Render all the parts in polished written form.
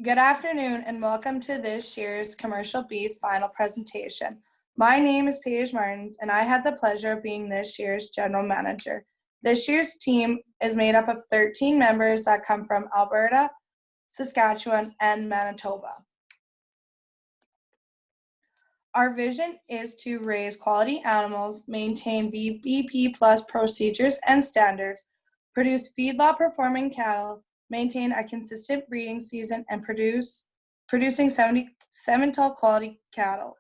Good afternoon and welcome to this year's commercial beef final presentation. My name is Paige Martins and I had the pleasure of being this year's general manager. This year's team is made up of 13 members that come from Alberta, Saskatchewan, and Manitoba. Our vision is to raise quality animals, maintain VBP plus procedures and standards, produce feedlot performing cattle, maintain a consistent breeding season, and producing 70 Simmental quality cattle.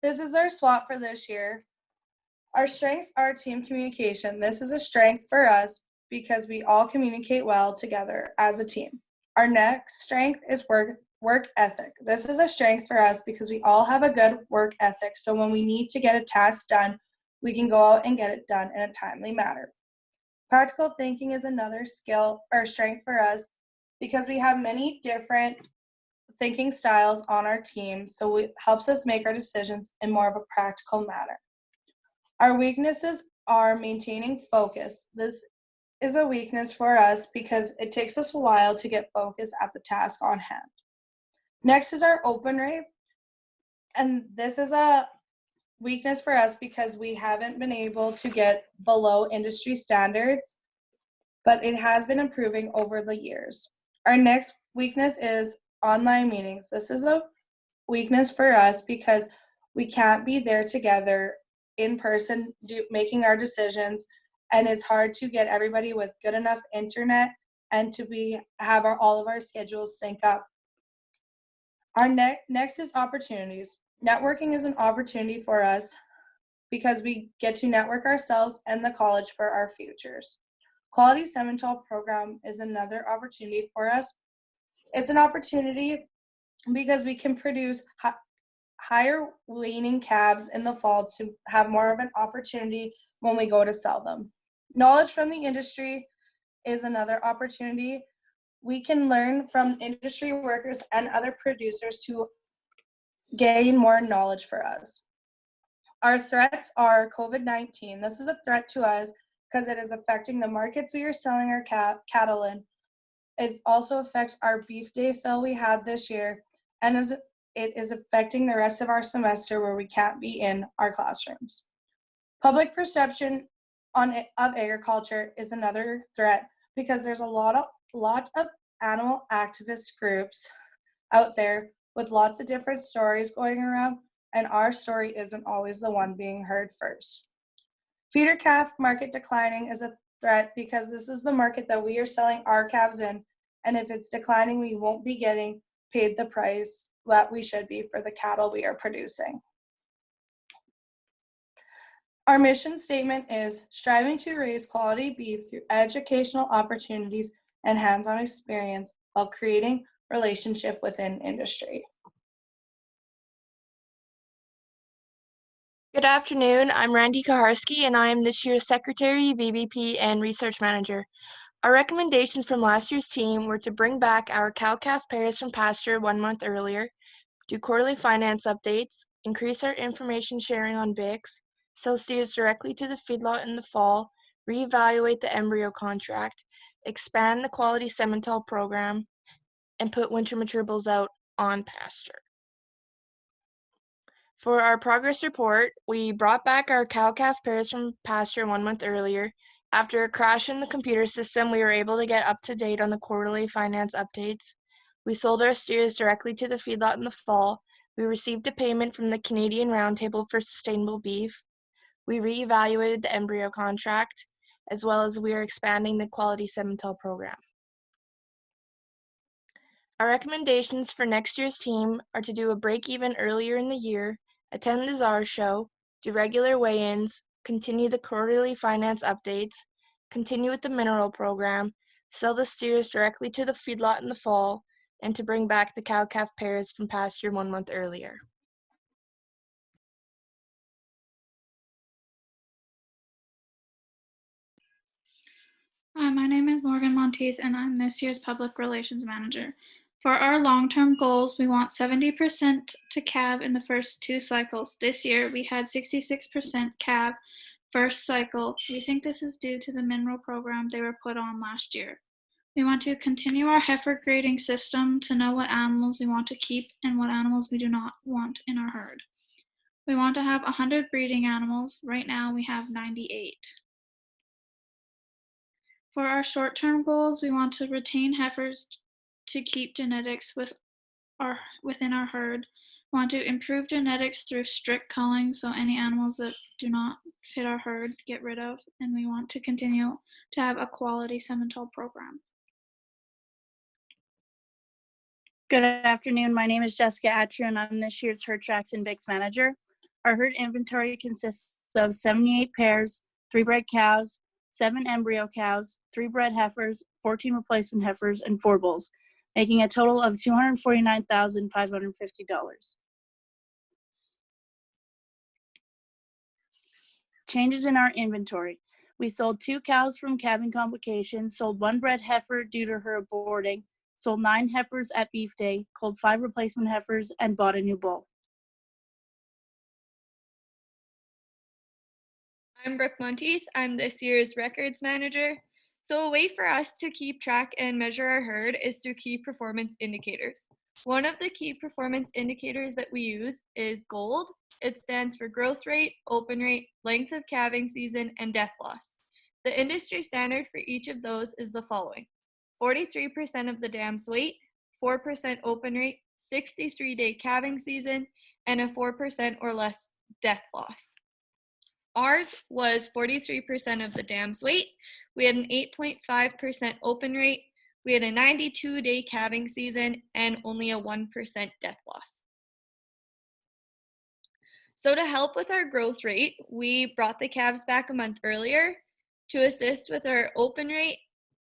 This is our SWOT for this year. Our strengths are team communication. This is a strength for us because we all communicate well together as a team. Our next strength is work ethic. This is a strength for us because we all have a good work ethic. So when we need to get a task done, we can go out and get it done in a timely manner. Practical thinking is another skill or strength for us because we have many different thinking styles on our team, so it helps us make our decisions in more of a practical manner. Our weaknesses are maintaining focus. This is a weakness for us because it takes us a while to get focused at the task on hand. Next is our open rate, and this is a weakness for us because we haven't been able to get below industry standards, but it has been improving over the years. Our next weakness is online meetings. This is a weakness for us because we can't be there together in person making our decisions, and it's hard to get everybody with good enough internet and to have all of our schedules sync up. Our next is opportunities. Networking is an opportunity for us because we get to network ourselves and the college for our futures. Quality Simmental program is another opportunity for us. It's an opportunity because we can produce higher weaning calves in the fall to have more of an opportunity when we go to sell them. Knowledge from the industry is another opportunity. We can learn from industry workers and other producers to gain more knowledge for us. Our threats are COVID-19. This is a threat to us because it is affecting the markets we are selling our cattle in. It also affects our beef day sale we had this year, and it is affecting the rest of our semester where we can't be in our classrooms. Public perception of agriculture is another threat because there's a lot of animal activist groups out there with lots of different stories going around, and our story isn't always the one being heard first. Feeder calf market declining is a threat because this is the market that we are selling our calves in, and if it's declining, we won't be getting paid the price that we should be for the cattle we are producing. Our mission statement is striving to raise quality beef through educational opportunities and hands-on experience while creating relationship within industry. Good afternoon, I'm Randy Kaharski and I am this year's Secretary, VBP, and Research Manager. Our recommendations from last year's team were to bring back our cow-calf pairs from pasture 1 month earlier, do quarterly finance updates, increase our information sharing on BICs, sell steers directly to the feedlot in the fall, reevaluate the Embryo Contract, expand the Quality Simmental program, and put winter mature bulls out on pasture. For our progress report, we brought back our cow-calf pairs from pasture 1 month earlier. After a crash in the computer system, we were able to get up to date on the quarterly finance updates. We sold our steers directly to the feedlot in the fall. We received a payment from the Canadian Roundtable for Sustainable Beef. We reevaluated the Embryo Contract, as well as we are expanding the Quality Simmental program. Our recommendations for next year's team are to do a break-even earlier in the year, attend the czar show, do regular weigh-ins, continue the quarterly finance updates, continue with the mineral program, sell the steers directly to the feedlot in the fall, and to bring back the cow-calf pairs from pasture 1 month earlier. My name is Morgan Monteith, and I'm this year's Public Relations Manager. For our long-term goals, we want 70% to calve in the first 2 cycles. This year, we had 66% calve first cycle. We think this is due to the mineral program they were put on last year. We want to continue our heifer grading system to know what animals we want to keep and what animals we do not want in our herd. We want to have 100 breeding animals. Right now we have 98. For our short-term goals, we want to retain heifers to keep genetics within our herd. We want to improve genetics through strict culling, so any animals that do not fit our herd get rid of, and we want to continue to have a quality Simmental program. Good afternoon. My name is Jessica Atru, and I'm this year's Herd Tracks and Bix manager. Our herd inventory consists of 78 pairs, 3 bred cows, 7 embryo cows, 3 bred heifers, 14 replacement heifers, and 4 bulls, making a total of $249,550. Changes in our inventory. We sold 2 cows from calving complications, sold 1 bred heifer due to her aborting, sold 9 heifers at beef day, culled 5 replacement heifers, and bought a new bull. I'm Brooke Monteith. I'm this year's records manager. So a way for us to keep track and measure our herd is through key performance indicators. One of the key performance indicators that we use is GOLD. It stands for growth rate, open rate, length of calving season, and death loss. The industry standard for each of those is the following: 43% of the dam's weight, 4% open rate, 63-day calving season, and a 4% or less death loss. Ours was 43% of the dam's weight. We had an 8.5% open rate. We had a 92-day calving season and only a 1% death loss. So to help with our growth rate, we brought the calves back a month earlier. To assist with our open rate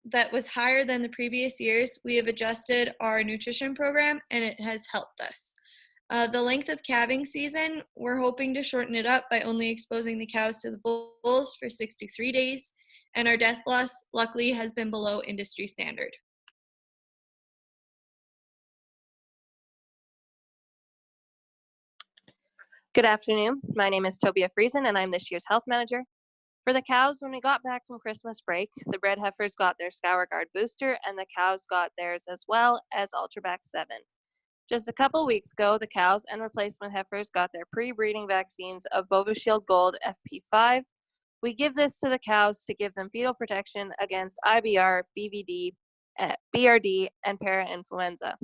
that was higher than the previous years, we have adjusted our nutrition program and it has helped us. The length of calving season, we're hoping to shorten it up by only exposing the cows to the bulls for 63 days, and our death loss, luckily, has been below industry standard. Good afternoon. My name is Tobia Friesen, and I'm this year's health manager. For the cows, when we got back from Christmas break, the bred heifers got their Scour Guard booster, and the cows got theirs as well as Ultrabac 7. Just a couple weeks ago, the cows and replacement heifers got their pre-breeding vaccines of Bovishield Gold FP5. We give this to the cows to give them fetal protection against IBR, BVD, BRD, and parainfluenza.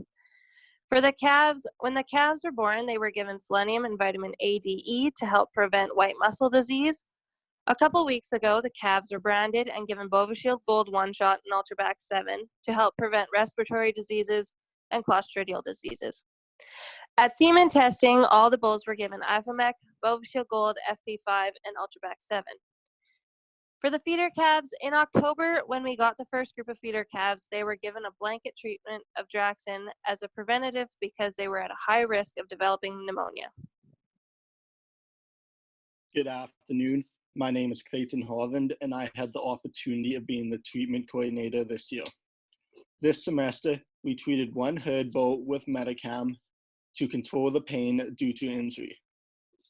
For the calves, when the calves were born, they were given selenium and vitamin A, D, E to help prevent white muscle disease. A couple weeks ago, the calves were branded and given Bovishield Gold 1-shot and Ultrabac 7 to help prevent respiratory diseases and clostridial diseases. At semen testing, all the bulls were given Ifomec, Bovishield Gold, FP5, and Ultrabac 7. For the feeder calves, in October, when we got the first group of feeder calves, they were given a blanket treatment of Draxxin as a preventative because they were at a high risk of developing pneumonia. Good afternoon. My name is Clayton Holland, and I had the opportunity of being the treatment coordinator this year. This semester, we treated 1 herd bull with Metacam to control the pain due to injury.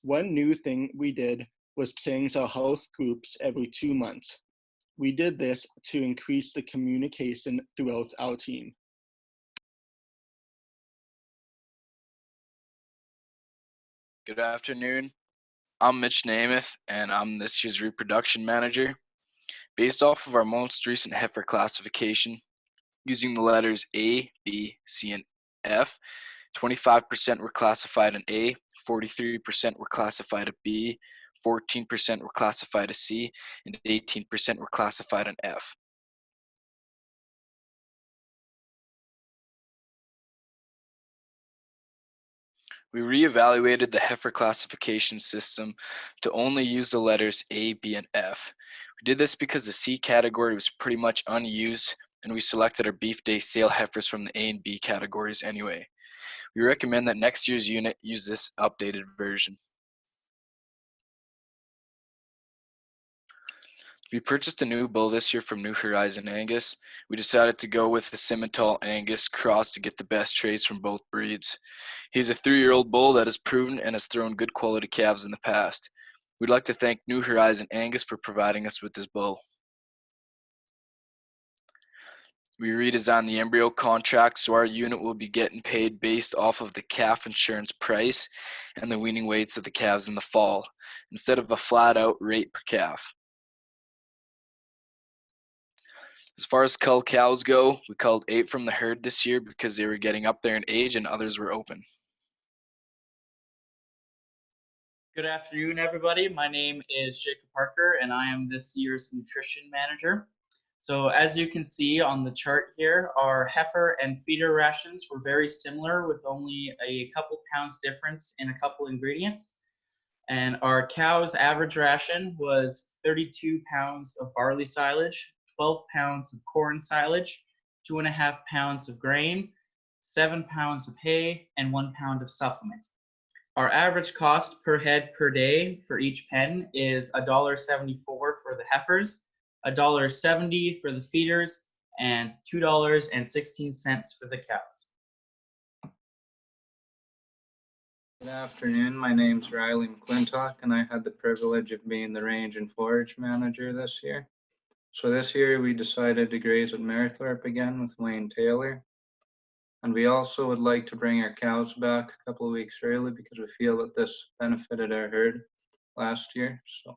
One new thing we did was change our health groups every 2 months. We did this to increase the communication throughout our team. Good afternoon. I'm Mitch Namath, and I'm this year's reproduction manager. Based off of our most recent heifer classification, using the letters A, B, C, and F, 25% were classified in A, 43% were classified a B, 14% were classified a C, and 18% were classified an F. We reevaluated the heifer classification system to only use the letters A, B, and F. We did this because the C category was pretty much unused, and we selected our beef day sale heifers from the A and B categories anyway. We recommend that next year's unit use this updated version. We purchased a new bull this year from New Horizon Angus. We decided to go with the Simmental Angus cross to get the best traits from both breeds. He's a 3-year-old bull that has proven and has thrown good quality calves in the past. We'd like to thank New Horizon Angus for providing us with this bull. We redesigned the Embryo Contract, so our unit will be getting paid based off of the calf insurance price and the weaning weights of the calves in the fall, instead of a flat-out rate per calf. As far as cull cows go, we culled 8 from the herd this year because they were getting up there in age and others were open. Good afternoon, everybody. My name is Jacob Parker, and I am this year's nutrition manager. So as you can see on the chart here, our heifer and feeder rations were very similar with only a couple pounds difference in a couple ingredients. And our cow's average ration was 32 pounds of barley silage, 12 pounds of corn silage, 2.5 pounds of grain, 7 pounds of hay, and 1 pound of supplement. Our average cost per head per day for each pen is $1.74 for the heifers, $1.70 for the feeders, and $2.16 for the cows. Good afternoon. My name's Riley McClintock, and I had the privilege of being the range and forage manager this year. So this year we decided to graze at Marythorpe again with Wayne Taylor. And we also would like to bring our cows back a couple of weeks early because we feel that this benefited our herd last year. So.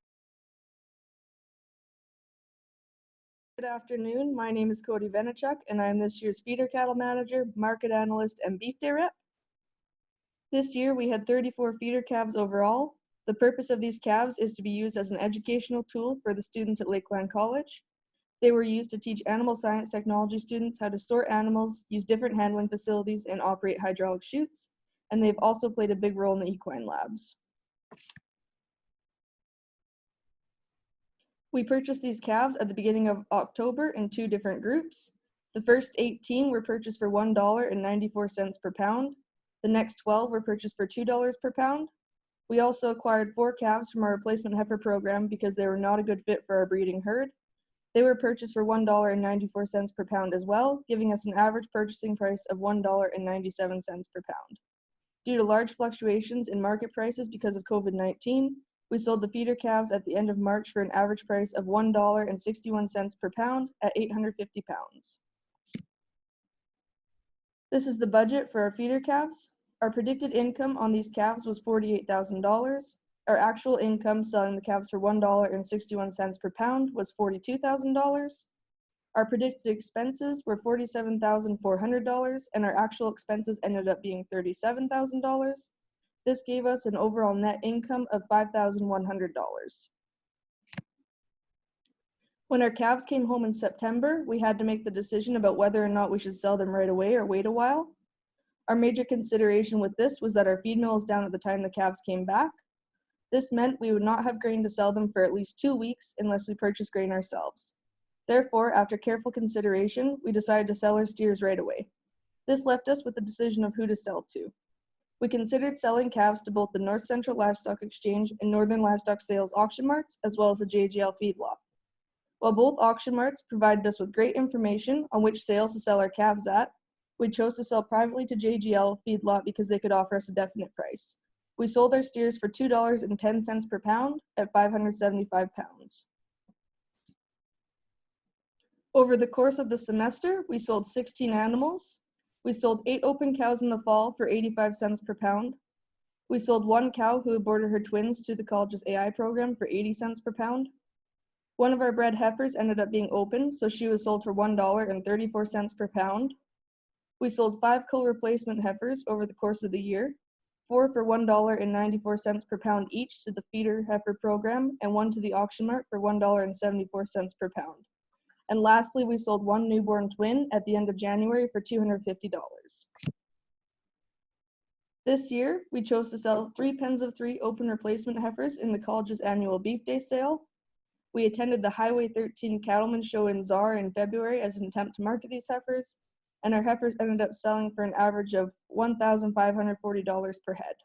Good afternoon. My name is Cody Venichuk, and I am this year's feeder cattle manager, market analyst, and beef day rep. This year we had 34 feeder calves overall. The purpose of these calves is to be used as an educational tool for the students at Lakeland College. They were used to teach animal science technology students how to sort animals, use different handling facilities, and operate hydraulic chutes, and they've also played a big role in the equine labs. We purchased these calves at the beginning of October in 2 different groups. The first 18 were purchased for $1.94 per pound. The next 12 were purchased for $2 per pound. We also acquired 4 calves from our replacement heifer program because they were not a good fit for our breeding herd. They were purchased for $1.94 per pound as well, giving us an average purchasing price of $1.97 per pound. Due to large fluctuations in market prices because of COVID-19, we sold the feeder calves at the end of March for an average price of $1.61 per pound at 850 pounds. This is the budget for our feeder calves. Our predicted income on these calves was $48,000. Our actual income selling the calves for $1.61 per pound was $42,000. Our predicted expenses were $47,400, and our actual expenses ended up being $37,000. This gave us an overall net income of $5,100. When our calves came home in September, we had to make the decision about whether or not we should sell them right away or wait a while. Our major consideration with this was that our feed mill was down at the time the calves came back. This meant we would not have grain to sell them for at least 2 weeks unless we purchased grain ourselves. Therefore, after careful consideration, we decided to sell our steers right away. This left us with the decision of who to sell to. We considered selling calves to both the North Central Livestock Exchange and Northern Livestock Sales auction marts, as well as the JGL feedlot. While both auction marts provided us with great information on which sales to sell our calves at, we chose to sell privately to JGL feedlot because they could offer us a definite price. We sold our steers for $2.10 per pound at 575 pounds. Over the course of the semester, we sold 16 animals. We sold 8 open cows in the fall for 85 cents per pound. We sold 1 cow who aborted her twins to the college's AI program for 80 cents per pound. One of our bred heifers ended up being open, so she was sold for $1.34 per pound. We sold 5 cull replacement heifers over the course of the year, 4 for $1.94 per pound each to the feeder heifer program, and 1 to the auction mart for $1.74 per pound. And lastly, we sold 1 newborn twin at the end of January for $250. This year, we chose to sell 3 pens of 3 open replacement heifers in the college's annual beef day sale. We attended the Highway 13 Cattleman Show in Czar in February as an attempt to market these heifers, and our heifers ended up selling for an average of $1,540 per head.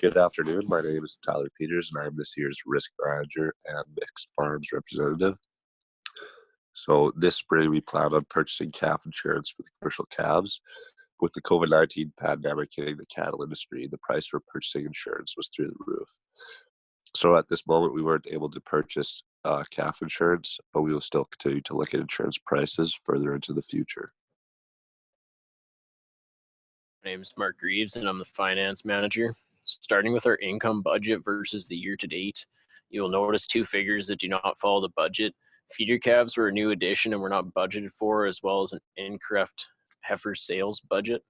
Good afternoon. My name is Tyler Peters, and I'm this year's risk manager and mixed farms representative. So this spring, we plan on purchasing calf insurance for the commercial calves. With the COVID-19 pandemic hitting the cattle industry, the price for purchasing insurance was through the roof. So at this moment, we weren't able to purchase calf insurance, but we will still continue to look at insurance prices further into the future. My name is Mark Reeves, and I'm the finance manager. Starting with our income budget versus the year to date, you will notice two figures that do not follow the budget. Feeder calves were a new addition and were not budgeted for, as well as an incorrect heifer sales budget.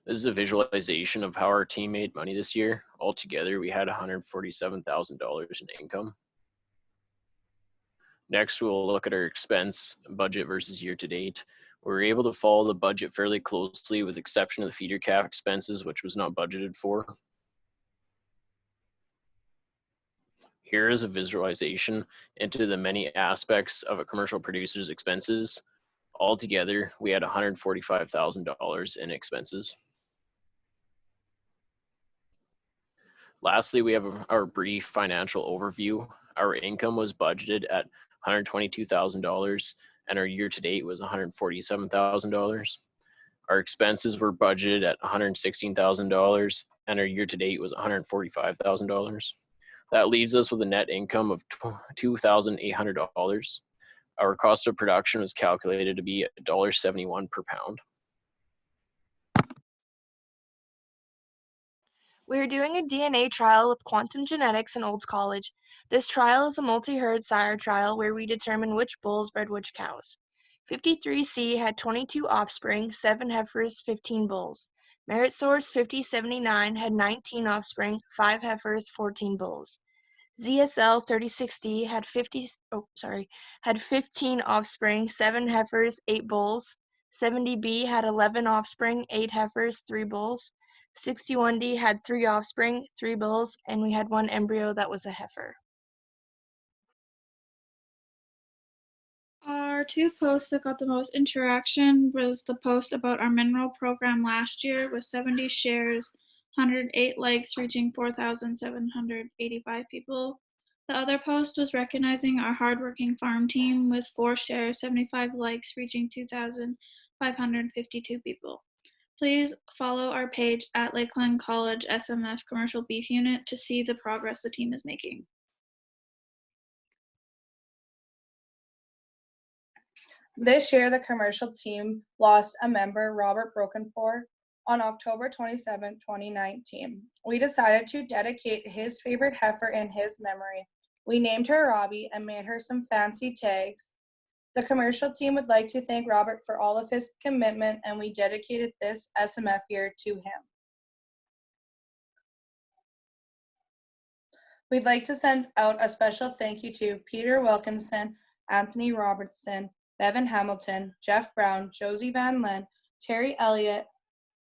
This is a visualization of how our team made money this year. Altogether, we had $147,000 in income. Next, we'll look at our expense budget versus year to date. We were able to follow the budget fairly closely with exception of the feeder calf expenses, which was not budgeted for. Here is a visualization into the many aspects of a commercial producer's expenses. Altogether, we had $145,000 in expenses. Lastly, we have our brief financial overview. Our income was budgeted at $122,000 and our year to date was $147,000. Our expenses were budgeted at $116,000 and our year to date was $145,000. That leaves us with a net income of $2,800. Our cost of production was calculated to be $1.71 per pound. We are doing a DNA trial with quantum genetics in Olds College. This trial is a multi-herd sire trial where we determine which bulls bred which cows. 53C had 22 offspring, 7 heifers, 15 bulls. Merit Source 5079 had 19 offspring, 5 heifers, 14 bulls. ZSL 36D had 15 offspring, 7 heifers, 8 bulls. 70B had 11 offspring, 8 heifers, 3 bulls. 61D had 3 offspring, 3 bulls, and we had 1 embryo that was a heifer. Our 2 posts that got the most interaction was the post about our mineral program last year with 70 shares, 108 likes, reaching 4,785 people. The other post was recognizing our hardworking farm team with 4 shares, 75 likes, reaching 2,552 people. Please follow our page at Lakeland College SMF Commercial Beef Unit to see the progress the team is making. This year, the commercial team lost a member, Robert Bokenfohr, on October 27, 2019. We decided to dedicate his favorite heifer in his memory. We named her Robbie and made her some fancy tags. The commercial team would like to thank Robert for all of his commitment, and we dedicated this SMF year to him. We'd like to send out a special thank you to Peter Wilkinson, Anthony Robertson, Bevan Hamilton, Jeff Brown, Josie Van Len, Terry Elliott,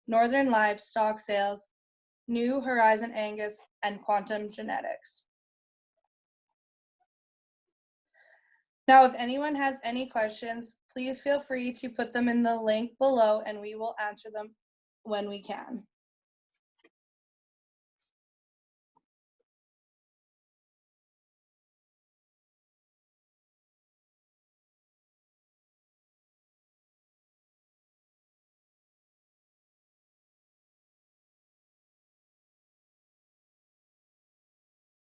Northern Livestock Sales, New Horizon Angus, and Quantum Genetics. Now, if anyone has any questions, please feel free to put them in the link below and we will answer them when we can.